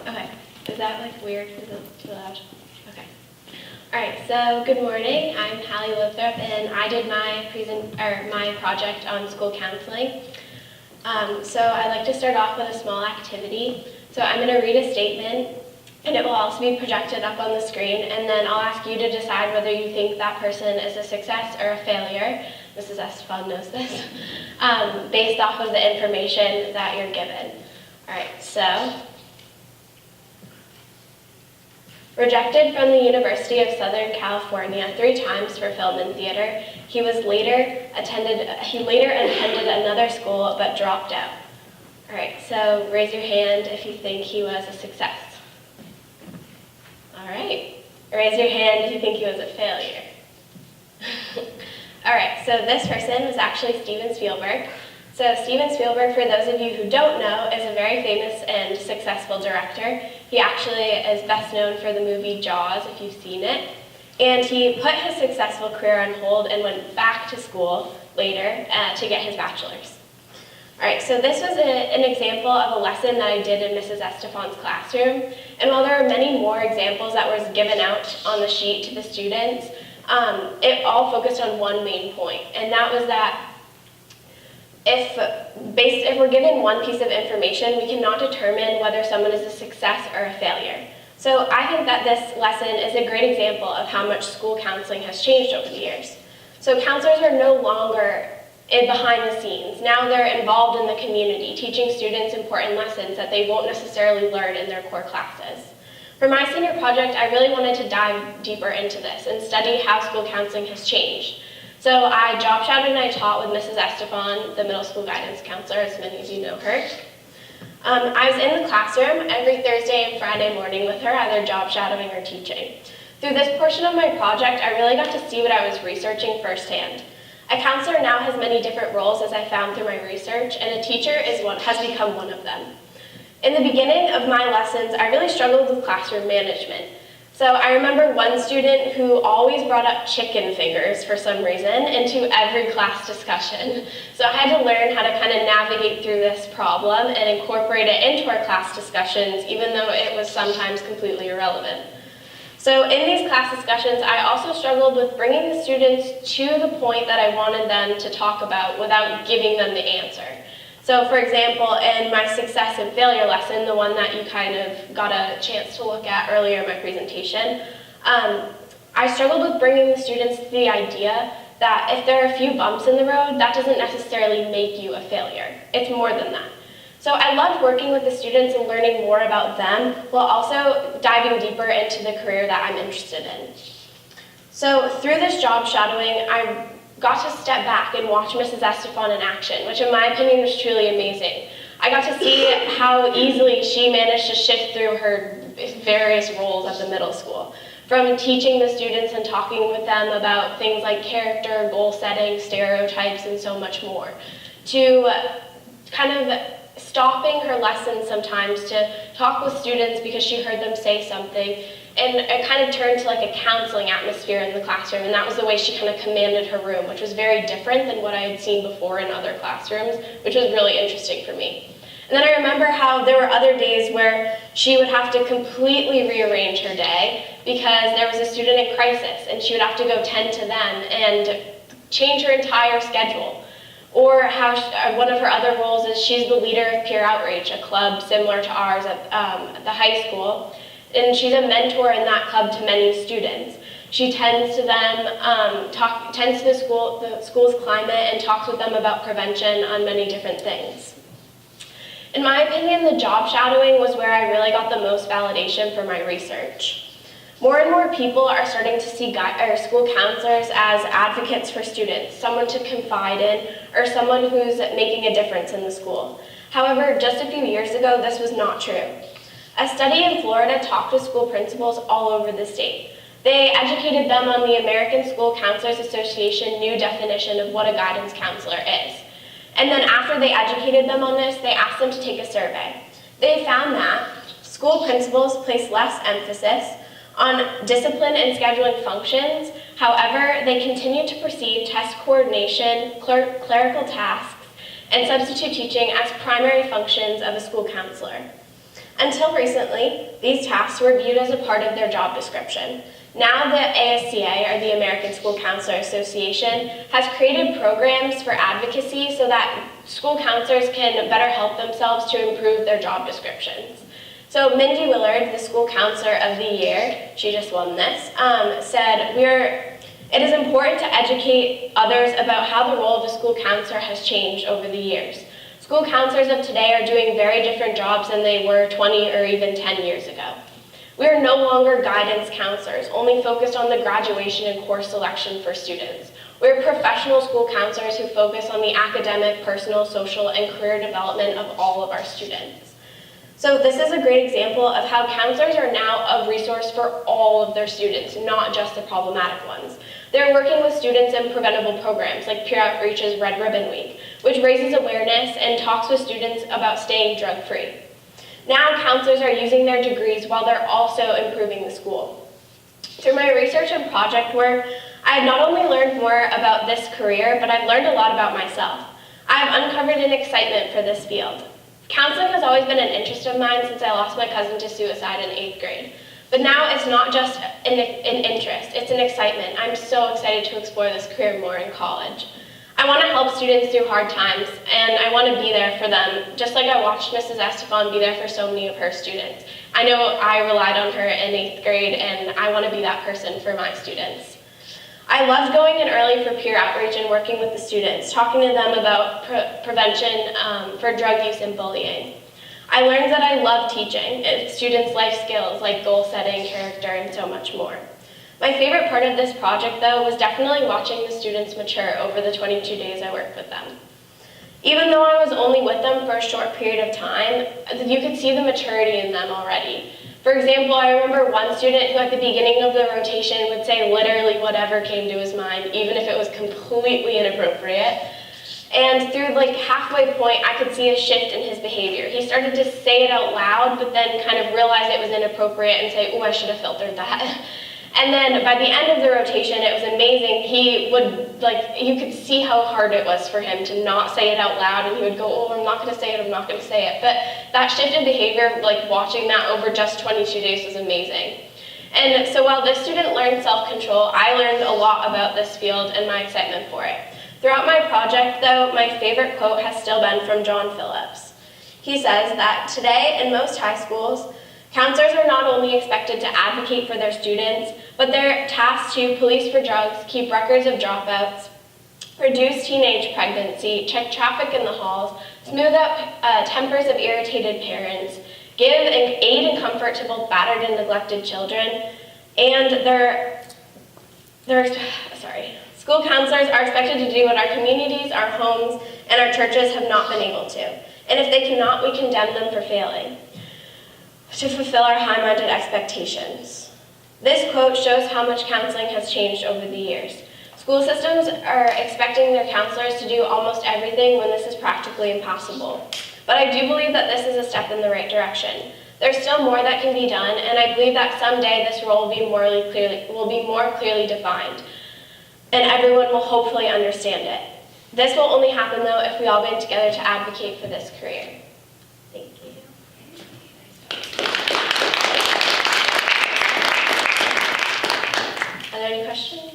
Okay. Is that like weird? Is it too loud? Okay. All right. So good morning. I'm Hallie Lothrop, and I did my project on school counseling. So I'd like to start off with a small activity. So I'm going to read a statement, and it will also be projected up on the screen, and then I'll ask you to decide whether you think that person is a success or a failure. Mrs. Estefan knows this, based off of the information that you're given. All right, so, rejected from the University of Southern California 3 times for film and theater, he later attended another school but dropped out. All right, so raise your hand if you think he was a success. All right, raise your hand if you think he was a failure. All right, so this person was actually Steven Spielberg. So Steven Spielberg, for those of you who don't know, is a very famous and successful director. He actually is best known for the movie Jaws, if you've seen it. And he put his successful career on hold and went back to school later to get his bachelor's. All right, so this was an example of a lesson that I did in Mrs. Estefan's classroom. And while there are many more examples that was given out on the sheet to the students, it all focused on one main point, and that was that if we're given one piece of information, we cannot determine whether someone is a success or a failure. So I think that this lesson is a great example of how much school counseling has changed over the years. So counselors are no longer behind the scenes. Now they're involved in the community, teaching students important lessons that they won't necessarily learn in their core classes. For my senior project, I really wanted to dive deeper into this and study how school counseling has changed. So I job shadowed and I taught with Mrs. Estefan, the middle school guidance counselor, as many of you know her. I was in the classroom every Thursday and Friday morning with her, either job shadowing or teaching. Through this portion of my project, I really got to see what I was researching firsthand. A counselor now has many different roles, as I found through my research, and a teacher has become one of them. In the beginning of my lessons, I really struggled with classroom management. So I remember one student who always brought up chicken fingers for some reason into every class discussion. So I had to learn how to kind of navigate through this problem and incorporate it into our class discussions, even though it was sometimes completely irrelevant. So in these class discussions, I also struggled with bringing the students to the point that I wanted them to talk about without giving them the answer. So for example, in my success and failure lesson, the one that you kind of got a chance to look at earlier in my presentation, I struggled with bringing the students to the idea that if there are a few bumps in the road, that doesn't necessarily make you a failure. It's more than that. So I loved working with the students and learning more about them, while also diving deeper into the career that I'm interested in. So through this job shadowing, I got to step back and watch Mrs. Estefan in action, which in my opinion was truly amazing. I got to see how easily she managed to shift through her various roles at the middle school, from teaching the students and talking with them about things like character, goal setting, stereotypes, and so much more, to kind of stopping her lessons sometimes to talk with students because she heard them say something. And it kind of turned to like a counseling atmosphere in the classroom, and that was the way she kind of commanded her room, which was very different than what I had seen before in other classrooms, which was really interesting for me. And then I remember how there were other days where she would have to completely rearrange her day because there was a student in crisis, and she would have to go tend to them and change her entire schedule. Or how one of her other roles is she's the leader of Peer Outreach, a club similar to ours at the high school. And she's a mentor in that club to many students. She tends to them, tends to the school's climate and talks with them about prevention on many different things. In my opinion, the job shadowing was where I really got the most validation for my research. More and more people are starting to see school counselors as advocates for students, someone to confide in, or someone who's making a difference in the school. However, just a few years ago, this was not true. A study in Florida talked with school principals all over the state. They educated them on the American School Counselors Association new definition of what a guidance counselor is. And then after they educated them on this, they asked them to take a survey. They found that school principals place less emphasis on discipline and scheduling functions. However, they continue to perceive test coordination, clerical tasks, and substitute teaching as primary functions of a school counselor. Until recently, these tasks were viewed as a part of their job description. Now the ASCA, or the American School Counselor Association, has created programs for advocacy so that school counselors can better help themselves to improve their job descriptions. So Mindy Willard, the School Counselor of the Year, she just won this, said, it is important to educate others about how the role of a school counselor has changed over the years. School counselors of today are doing very different jobs than they were 20 or even 10 years ago. We are no longer guidance counselors, only focused on the graduation and course selection for students. We're professional school counselors who focus on the academic, personal, social, and career development of all of our students. So this is a great example of how counselors are now a resource for all of their students, not just the problematic ones. They're working with students in preventable programs like Peer Outreach's Red Ribbon Week, which raises awareness and talks with students about staying drug-free. Now counselors are using their degrees while they're also improving the school. Through my research and project work, I have not only learned more about this career, but I've learned a lot about myself. I have uncovered an excitement for this field. Counseling has always been an interest of mine since I lost my cousin to suicide in 8th grade. But now it's not just an interest, it's an excitement. I'm so excited to explore this career more in college. I want to help students through hard times, and I want to be there for them, just like I watched Mrs. Estefan be there for so many of her students. I know I relied on her in 8th grade, and I want to be that person for my students. I loved going in early for peer outreach and working with the students, talking to them about prevention for drug use and bullying. I learned that I love teaching students life skills like goal setting, character, and so much more. My favorite part of this project, though, was definitely watching the students mature over the 22 days I worked with them. Even though I was only with them for a short period of time, you could see the maturity in them already. For example, I remember one student who at the beginning of the rotation would say literally whatever came to his mind, even if it was completely inappropriate. And through like halfway point, I could see a shift in his behavior. He started to say it out loud, but then kind of realized it was inappropriate and say, oh, I should have filtered that. And then by the end of the rotation, it was amazing. He would, you could see how hard it was for him to not say it out loud, and he would go, oh, I'm not gonna say it, I'm not gonna say it. But that shift in behavior, watching that over just 22 days was amazing. And so while this student learned self-control, I learned a lot about this field and my excitement for it. Throughout my project, though, my favorite quote has still been from John Phillips. He says that today in most high schools, counselors are not only expected to advocate for their students, but they're tasked to police for drugs, keep records of dropouts, reduce teenage pregnancy, check traffic in the halls, smooth out tempers of irritated parents, give aid and comfort to both battered and neglected children, and school counselors are expected to do what our communities, our homes, and our churches have not been able to. And if they cannot, we condemn them for failing to fulfill our high-minded expectations. This quote shows how much counseling has changed over the years. School systems are expecting their counselors to do almost everything when this is practically impossible. But I do believe that this is a step in the right direction. There's still more that can be done, and I believe that someday this role will be more clearly defined, and everyone will hopefully understand it. This will only happen, though, if we all band together to advocate for this career. Thank you. Are there any questions?